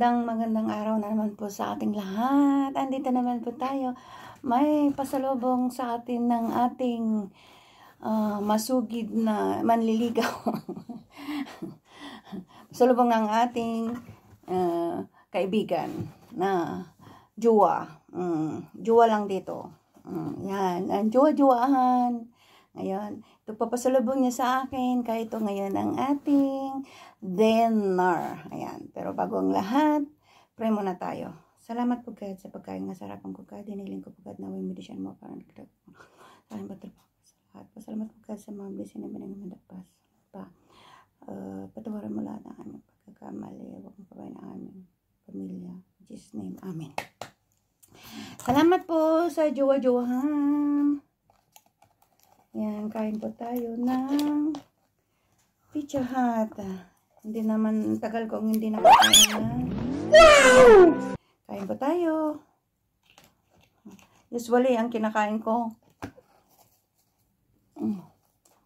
Magandang araw na naman po sa ating lahat. Andito naman po tayo. May pasalubong sa atin ng ating masugid na manliligaw. Pasalubong ng ating kaibigan na jowa. Jowa lang dito. Yan, ang jowa-jowahan. Ngayon, ito papasalubong niya sa akin, kaya ito ngayon ang ating dinner. Ayan, pero bago ang lahat, pray muna tayo. Salamat po God sa pagkain ng sarapan ko God. Diniling ko po God na may medisyon mo para nagkakot. Salamat po sa lahat. Pasalamat po God sa mga blessing na binangamadagpas. Patawaran mo lahat ng aming pagkakamali. Huwag mo pabayan ang aming pamilya. In Jesus' name, Amen. Salamat po sa jowa-jowahan. Yan, kain po tayo ng Pizza Hut. Hindi naman, tagal kong hindi nakakain na. Kain po tayo. Usually, ang kinakain ko,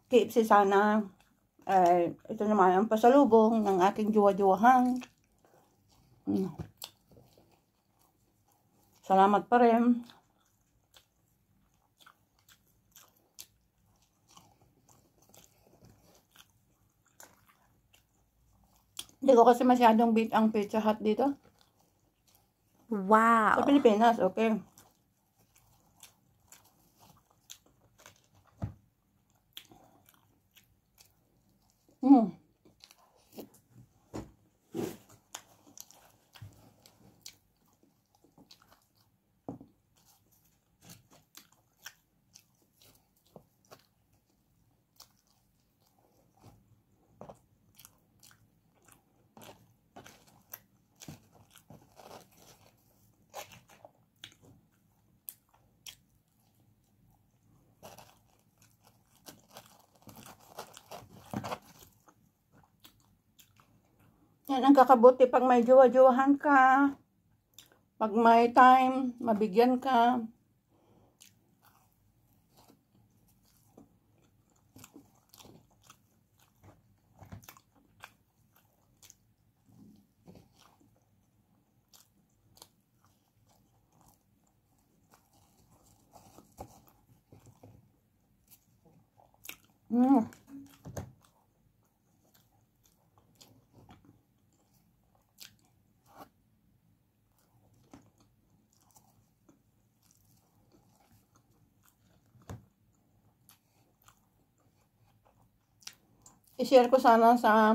KFC sana. Ito naman ang pasalubong ng aking jowa-jowahan. Salamat pa rin. Hindi ko kasi masyadong beat ang Pizza Hut dito. Wow. Sa Pilipinas, okay. Yan ang kakabuti pag may jowa-jowahan ka. Pag may time, mabigyan ka. I-share ko sana sa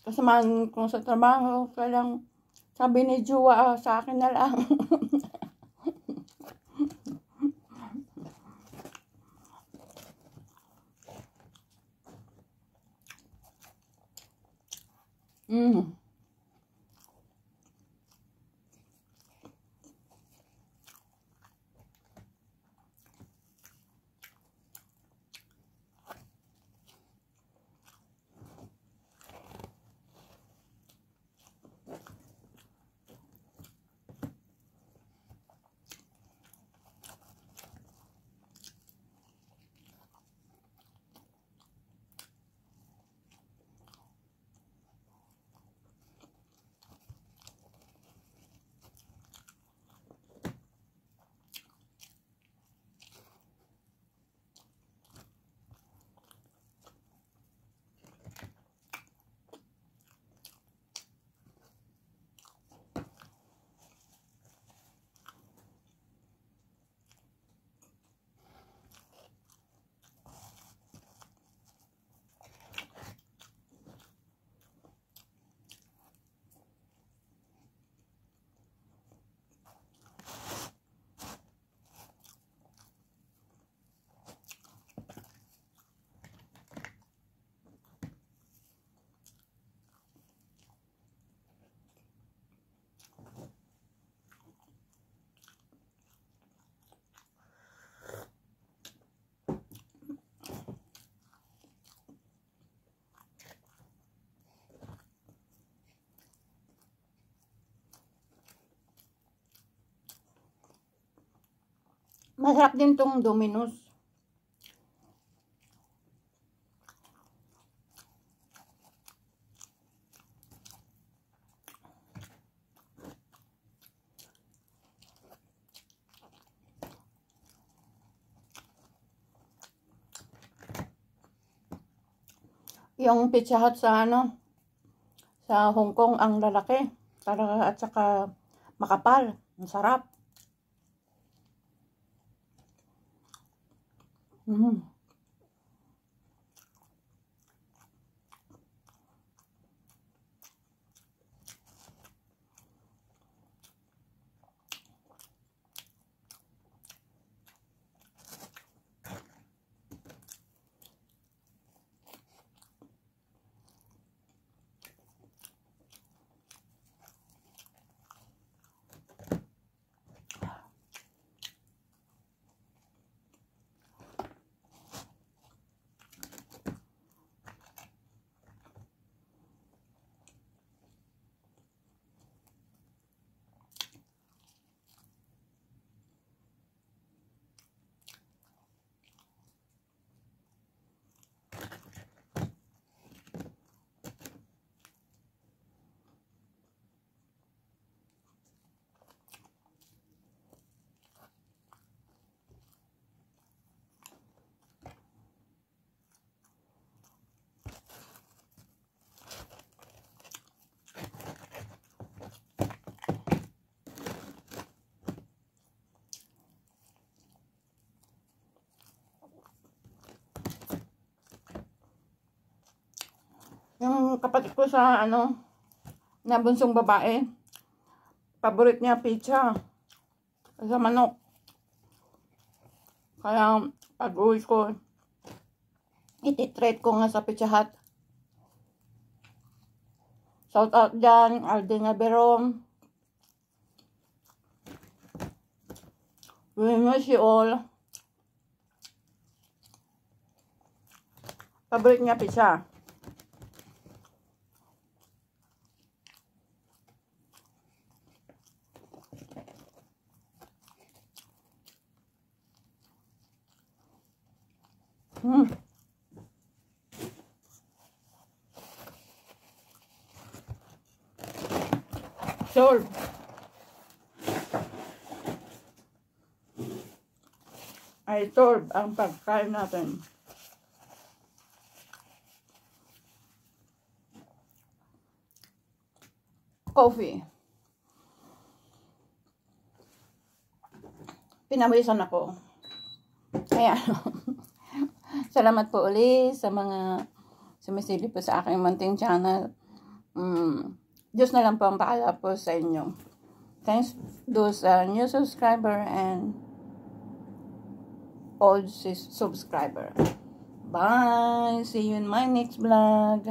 kasamahan ko sa trabaho. Kaya lang, sabi ni Jowa, sa akin na lang. Masarap din tong Domino's. Yung Pizza Hut sa sa Hong Kong ang lalaki. At saka makapal. Ang sarap. Yung kapatid ko sa na bunsong babae, paborit niya pizza sa manok. Kaya pag uwi ko, iti-treat ko nga sa Pizza Hut. Shout out dyan, Alden Aberom. We miss you all. Paborit niya pizza. Solve. Ay solve ang pagkain natin. Coffee. Pinawisan ako. Kaya salamat po ulit sa mga sumisilip po sa aking munting channel. Diyos na lang po ang bahala po sa inyo. Thanks those new subscriber and old subscriber. Bye! See you in my next vlog.